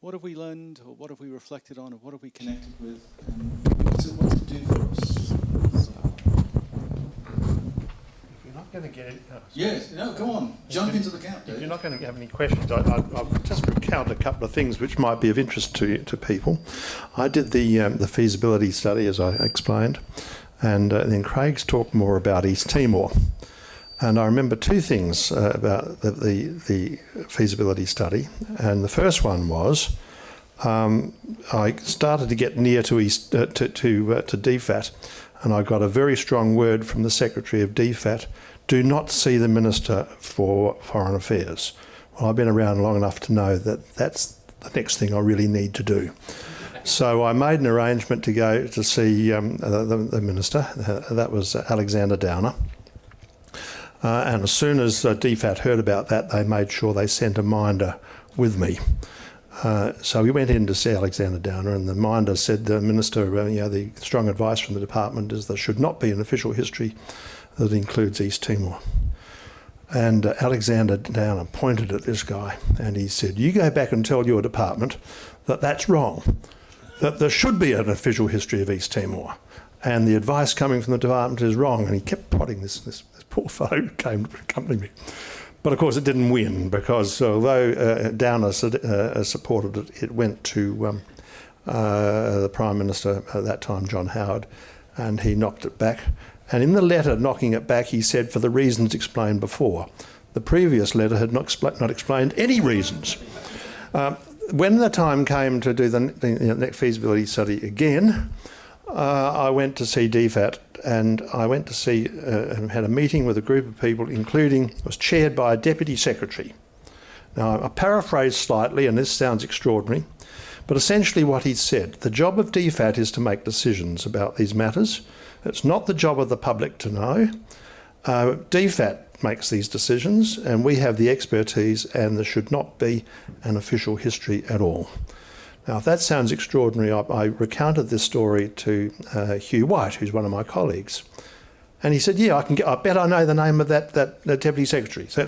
what have we learned, or what have we reflected on, or what have we connected with, and what's it do for us? So. If you're not going to get it... Yes, no, come on, jump into the camp, Dave. If you're not going to have any questions, I'll just recount a couple of things which might be of interest to people. I did the feasibility study, as I explained, and then Craig's talked more about East Timor. And I remember two things about the feasibility study. And the first one was I started to get near to DFAT, and I got a very strong word from the Secretary of DFAT: do not see the Minister for Foreign Affairs. Well, I've been around long enough to know that that's the next thing I really need to do. So I made an arrangement to go to see the Minister. That was Alexander Downer. And as soon as DFAT heard about that, they made sure they sent a minder with me. So we went in to see Alexander Downer, and the minder said, the Minister, the strong advice from the department is there should not be an official history that includes East Timor. And Alexander Downer pointed at this guy and he said, you go back and tell your department that that's wrong, that there should be an official history of East Timor. And the advice coming from the department is wrong. And he kept prodding this poor fellow who came to accompany me. But of course it didn't win, because although Downer supported it, it went to the Prime Minister at that time, John Howard, and he knocked it back. And in the letter knocking it back, he said, for the reasons explained before. The previous letter had not explained any reasons. When the time came to do the next feasibility study again, I went to see DFAT, and I went to see and had a meeting with a group of people, including, it was chaired by a Deputy Secretary. Now, I paraphrase slightly, and this sounds extraordinary, but essentially what he said: the job of DFAT is to make decisions about these matters. It's not the job of the public to know. DFAT makes these decisions, and we have the expertise, and there should not be an official history at all. Now, if that sounds extraordinary, I recounted this story to Hugh White, who's one of my colleagues, and he said, "Yeah, I bet I know the name of that Deputy Secretary." So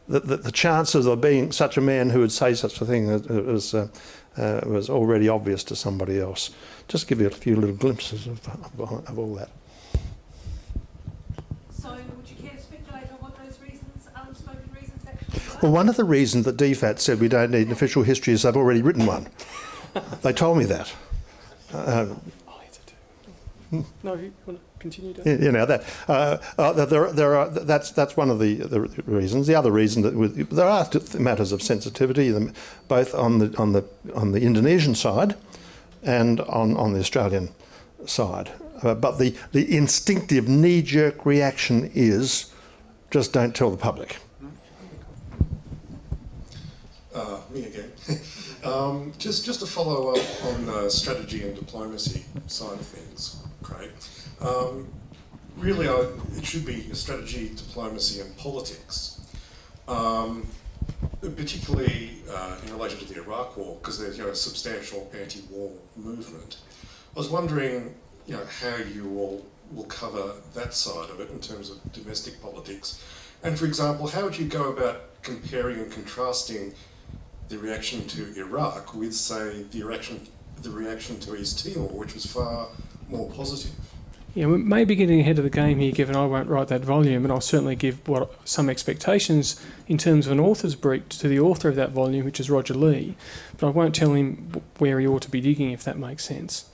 the chances of being such a man who would say such a thing was already obvious to somebody else. Just give you a few little glimpses of all that. So, would you care to speculate on what those reasons, unspoken reasons, actually are? Well, one of the reasons that DFAT said we don't need an official history is they've already written one. They told me that. I'll answer too. No, you want to continue? That's one of the reasons. The other reason that there are matters of sensitivity, both on the Indonesian side and on the Australian side. But the instinctive knee-jerk reaction is just don't tell the public. Me again. Just to follow up on the strategy and diplomacy side of things, Craig. Really, it should be strategy, diplomacy and politics, particularly in relation to the Iraq War, because there's a substantial anti-war movement. I was wondering how you all will cover that side of it in terms of domestic politics. And for example, how would you go about comparing and contrasting the reaction to Iraq with, say, the reaction to East Timor, which was far more positive? Yeah, we may be getting ahead of the game here, given I won't write that volume, and I'll certainly give some expectations in terms of an author's brief to the author of that volume, which is Roger Lee, but I won't tell him where he ought to be digging, if that makes sense.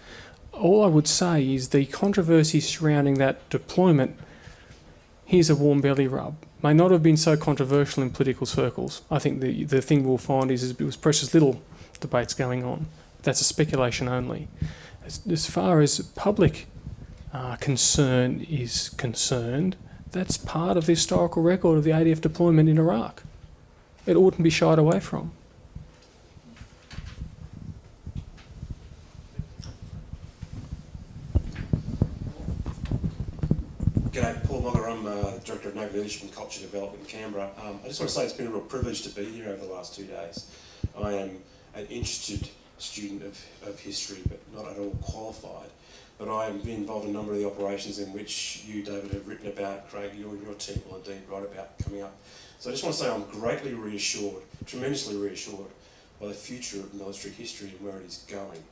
All I would say is the controversy surrounding that deployment, here's a warm belly rub, may not have been so controversial in political circles. I think the thing we'll find is there was precious little debates going on. That's a speculation only. As far as public concern is concerned, that's part of the historical record of the ADF deployment in Iraq. It oughtn't be shied away from. G'day, Paul Monger. I'm Director of Naval Leadership and Culture Development in Canberra. I just want to say it's been a real privilege to be here over the last 2 days. I am an interested student of history, but not at all qualified. But I am involved in a number of the operations in which you, David, have written about. Craig, you and your team will indeed write about coming up. So I just want to say I'm greatly reassured, tremendously reassured, by the future of military history and where it is going.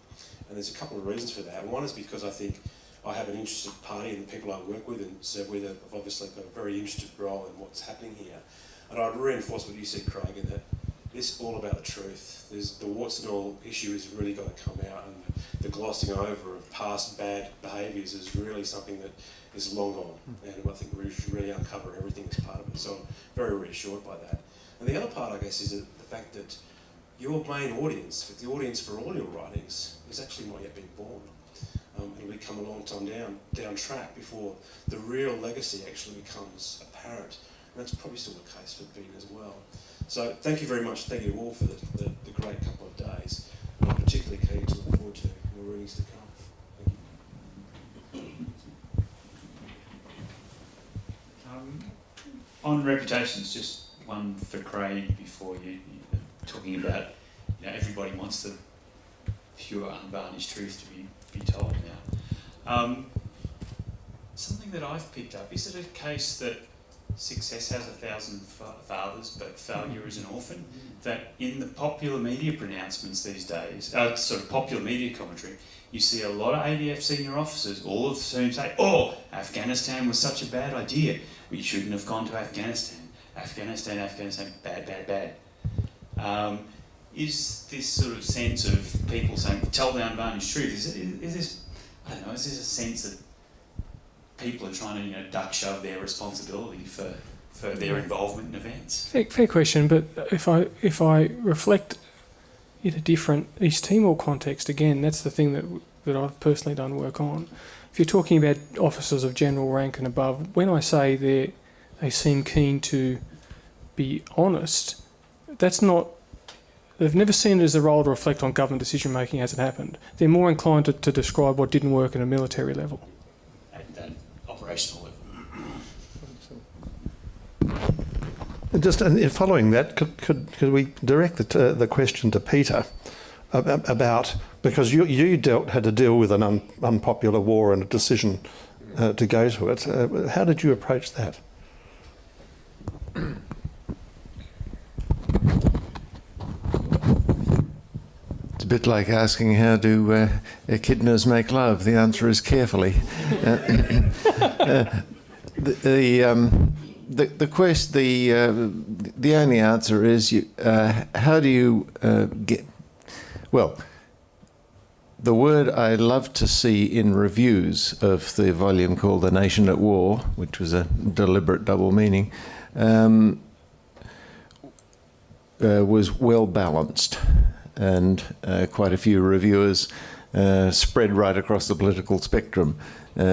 And there's a couple of reasons for that. One is because I think I have an interested party, and the people I work with and serve with have obviously got a very interested role in what's happening here. And I'd reinforce what you said, Craig, in that it's all about the truth. There's the warts and all issue has really got to come out, and the glossing over of past bad behaviours is really something that is long gone. And I think we should really uncover everything as part of it. So I'm very reassured by that. And the other part, I guess, is the fact that your main audience, the audience for all your writings, is actually not yet been born. It'll become a long time down track before the real legacy actually becomes apparent. And that's probably still the case for Bean as well. So thank you very much. Thank you all for the great couple of days. And I'm particularly keen to look forward to your readings to come. Thank you. On reputations, just one for Craig before you talking about, everybody wants the pure, unvarnished truth to be told now. Something that I've picked up, is it a case that success has 1,000 fathers, but failure is an orphan? That in the popular media pronouncements these days, sort of popular media commentary, you see a lot of ADF senior officers, all of whom say, "Oh, Afghanistan was such a bad idea. We shouldn't have gone to Afghanistan. Afghanistan, bad, bad, bad." Is this sort of sense of people saying, "Tell the unvarnished truth"? Is this a sense that people are trying to, duck shove their responsibility for their involvement in events? Fair question, but if I reflect in a different East Timor context, again, that's the thing that I've personally done work on. If you're talking about officers of general rank and above, when I say they seem keen to be honest, that's not... They've never seen it as a role to reflect on government decision-making as it happened. They're more inclined to describe what didn't work at a military level. At that operational level. Just following that, could we direct the question to Peter about, because you had to deal with an unpopular war and a decision to go to it. How did you approach that? It's a bit like asking how do echidnas make love. The answer is carefully. The only answer is how do you get... Well, the word I love to see in reviews of the volume called The Nation at War, which was a deliberate double meaning, was well balanced, and quite a few reviewers spread right across the political spectrum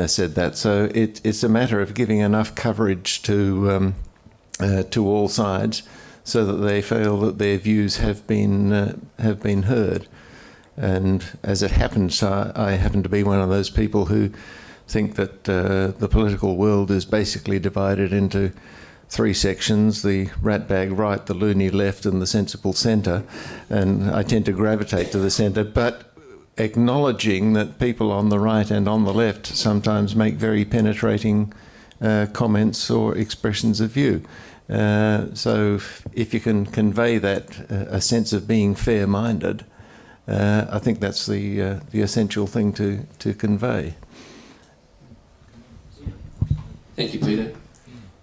said that. So it's a matter of giving enough coverage to all sides so that they feel that their views have been heard. And as it happens, I happen to be one of those people who think that the political world is basically divided into three sections: the ratbag right, the loony left, and the sensible centre. And I tend to gravitate to the centre, but acknowledging that people on the right and on the left sometimes make very penetrating comments or expressions of view. So if you can convey that, a sense of being fair-minded, I think that's the essential thing to convey. Thank you, Peter.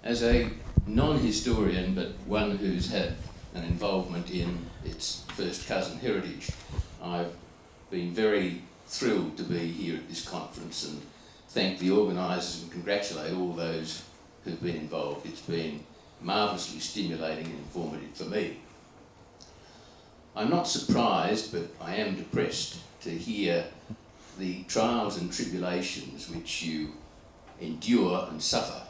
As a non-historian, but one who's had an involvement in its first cousin heritage, I've been very thrilled to be here at this conference and thank the organisers and congratulate all those who've been involved. It's been marvellously stimulating and informative for me. I'm not surprised, but I am depressed to hear the trials and tribulations which you endure and suffer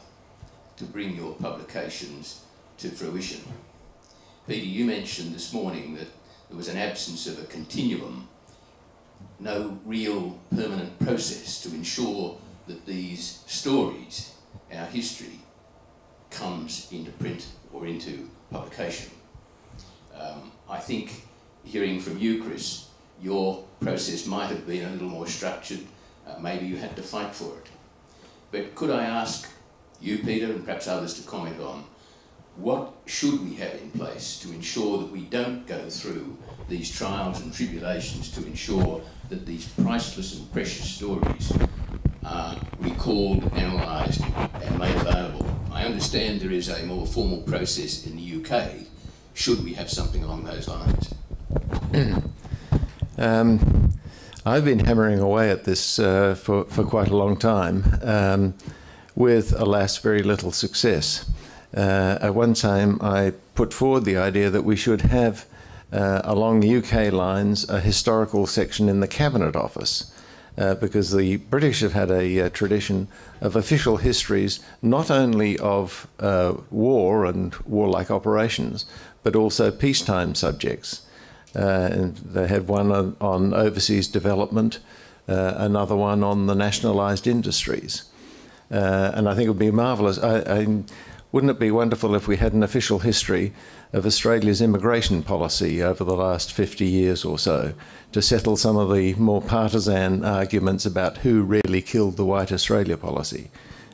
to bring your publications to fruition. Peter, you mentioned this morning that there was an absence of a continuum, no real permanent process to ensure that these stories, our history, comes into print or into publication. I think hearing from you, Chris, your process might have been a little more structured. Maybe you had to fight for it. But could I ask you, Peter, and perhaps others to comment on, what should we have in place to ensure that we don't go through these trials and tribulations to ensure that these priceless and precious stories are recalled, analysed and made available? I understand there is a more formal process in the UK. Should we have something along those lines? I've been hammering away at this for quite a long time, with, alas, very little success. At one time, I put forward the idea that we should have, along UK lines, a historical section in the Cabinet Office, because the British have had a tradition of official histories, not only of war and warlike operations, but also peacetime subjects. And they had one on overseas development, another one on the nationalised industries. And I think it would be marvellous. Wouldn't it be wonderful if we had an official history of Australia's immigration policy over the last 50 years or so, to settle some of the more partisan arguments about who really killed the White Australia policy?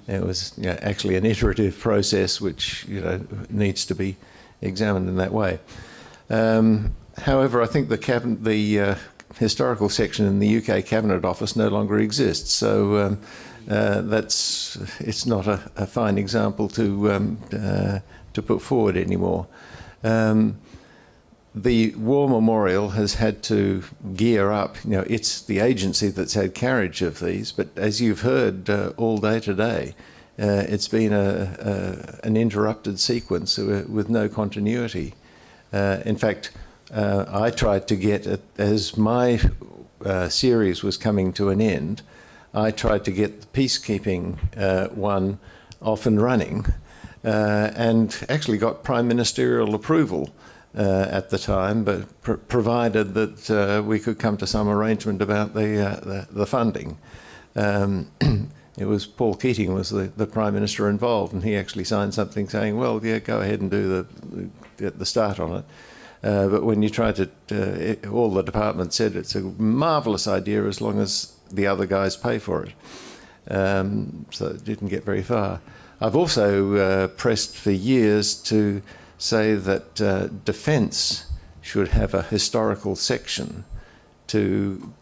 It was actually an iterative process which needs to be examined in that way. However, I think the historical section in the UK Cabinet Office no longer exists, so it's not a fine example to put forward anymore. The War Memorial has had to gear up. It's the agency that's had carriage of these, but as you've heard all day today, it's been an interrupted sequence with no continuity. In fact, I tried to get, as my series was coming to an end, I tried to get the peacekeeping one off and running, and actually got Prime Ministerial approval at the time, but provided that we could come to some arrangement about the funding. It was Paul Keating was the Prime Minister involved, and he actually signed something saying, well, yeah, go ahead and do the start on it. But when you tried to, all the department said it's a marvellous idea as long as the other guys pay for it. So it didn't get very far. I've also pressed for years to say that defence should have a historical section to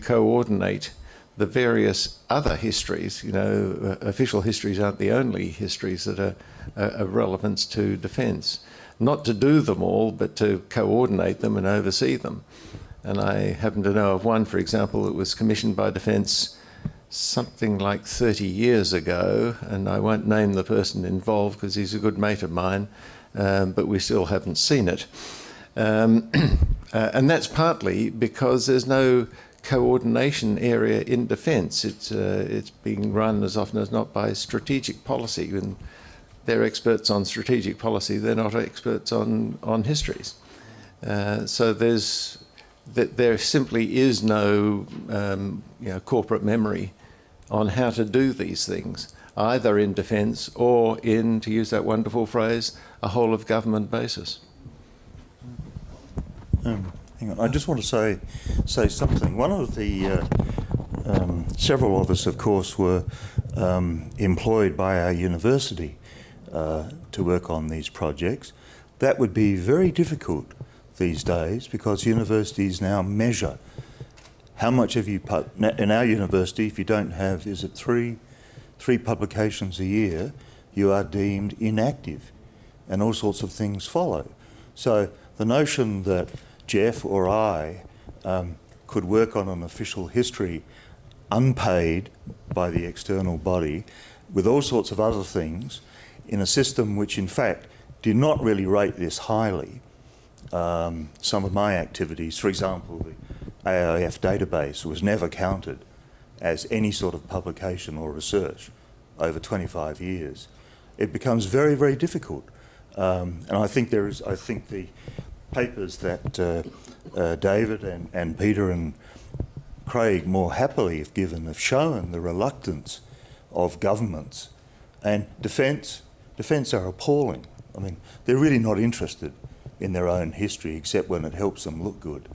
coordinate the various other histories. Official histories aren't the only histories that are of relevance to defence. Not to do them all, but to coordinate them and oversee them. And I happen to know of one, for example, that was commissioned by Defence something like 30 years ago, and I won't name the person involved because he's a good mate of mine, but we still haven't seen it. And that's partly because there's no coordination area in Defence. It's being run as often as not by strategic policy, and they're experts on strategic policy, they're not experts on histories. So there simply is no corporate memory on how to do these things, either in Defence or in, to use that wonderful phrase, a whole of government basis. Hang on, I just want to say something. One of the several of us, of course, were employed by our university to work on these projects. That would be very difficult these days because universities now measure how much have you put. In our university, if you don't have, is it three publications a year, you are deemed inactive, and all sorts of things follow. So the notion that Jeff or I could work on an official history unpaid by the external body with all sorts of other things in a system which in fact did not really rate this highly. Some of my activities, for example, the AIF database was never counted as any sort of publication or research over 25 years. It becomes very, very difficult. And I think the papers that David and Peter and Craig more happily have shown the reluctance of governments. And Defence are appalling. I mean, they're really not interested in their own history except when it helps them look good.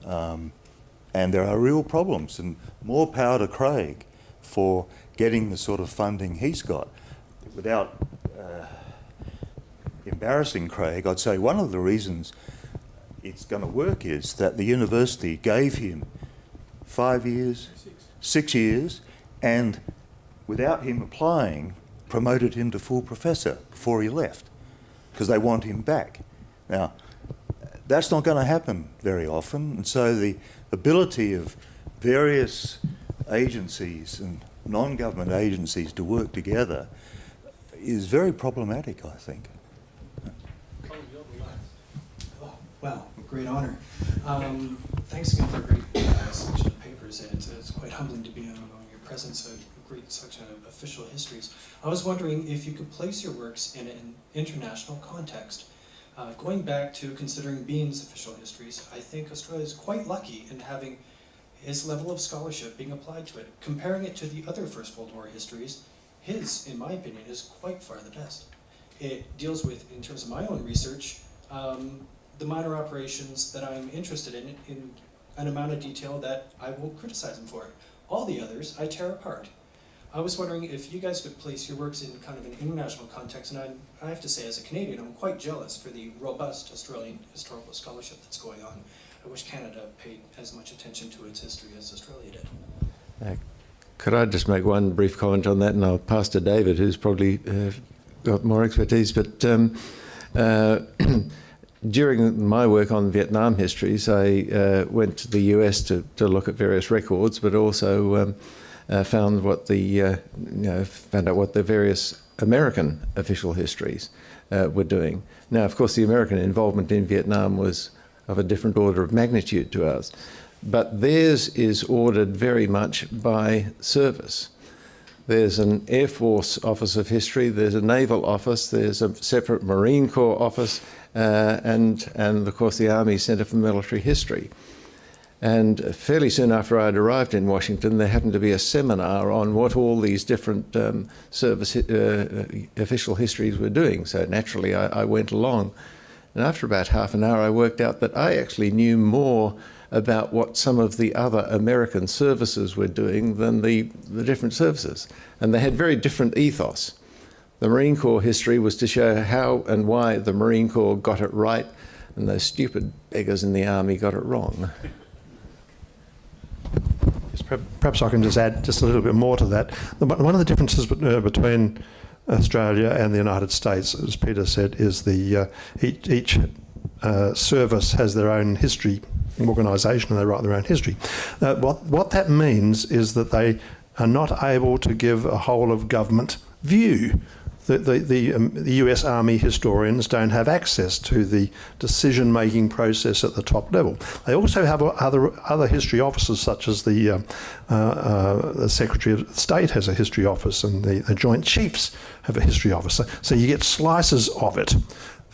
And there are real problems, and more power to Craig for getting the sort of funding he's got. Without embarrassing Craig, I'd say one of the reasons it's going to work is that the university gave him 5 years, 6 years, and without him applying, promoted him to full professor before he left, because they want him back. Now, that's not going to happen very often, and so the ability of various agencies and non-government agencies to work together is very problematic, I think. Oh, wow, great honour. Thanks again for a great selection of papers, and it's quite humbling to be in your presence, a great selection of official histories. I was wondering if you could place your works in an international context. Going back to considering Bean's official histories, I think Australia is quite lucky in having his level of scholarship being applied to it. Comparing it to the other First World War histories, his, in my opinion, is quite far the best. It deals with, in terms of my own research, the minor operations that I'm interested in an amount of detail that I won't criticize him for. All the others I tear apart. I was wondering if you guys could place your works in kind of an international context, and I have to say, as a Canadian, I'm quite jealous for the robust Australian historical scholarship that's going on. I wish Canada paid as much attention to its history as Australia did. Could I just make one brief comment on that, and I'll pass to David, who's probably got more expertise. But during my work on Vietnam histories, I went to the US to look at various records, but also found found out what the various American official histories were doing. Now, of course, the American involvement in Vietnam was of a different order of magnitude to ours, but theirs is ordered very much by service. There's an Air Force Office of History, there's a Naval Office, there's a separate Marine Corps Office, and of course the Army Centre for Military History. And fairly soon after I'd arrived in Washington, there happened to be a seminar on what all these different service official histories were doing. So naturally I went along. And after about half an hour, I worked out that I actually knew more about what some of the other American services were doing than the different services. And they had very different ethos. The Marine Corps history was to show how and why the Marine Corps got it right, and those stupid beggars in the Army got it wrong. Perhaps I can just add just a little bit more to that. One of the differences between Australia and the United States, as Peter said, is each service has their own history organisation, and they write their own history. What that means is that they are not able to give a whole of government view. The US Army historians don't have access to the decision-making process at the top level. They also have other history officers, such as the Secretary of State has a history office, and the Joint Chiefs have a history office. So you get slices of it.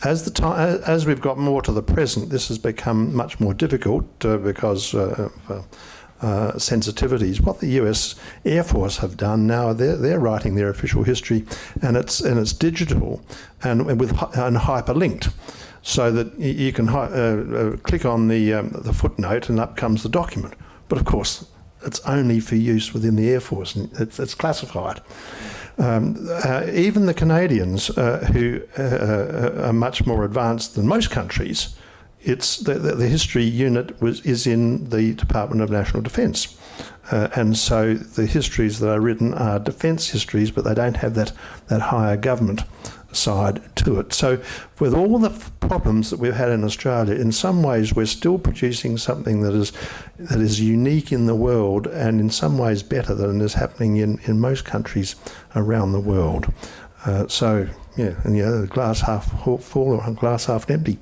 As we've got more to the present, this has become much more difficult because sensitivities. What the US Air Force have done now, they're writing their official history, and it's digital and hyperlinked, so that you can click on the footnote and up comes the document. But of course, it's only for use within the Air Force, and it's classified. Even the Canadians, who are much more advanced than most countries, it's the history unit is in the Department of National Defence, and so the histories that are written are defence histories, but they don't have that higher government side to it. So with all the problems that we've had in Australia, in some ways we're still producing something that is unique in the world, and in some ways better than is happening in most countries around the world. So yeah, and glass half full or glass half empty.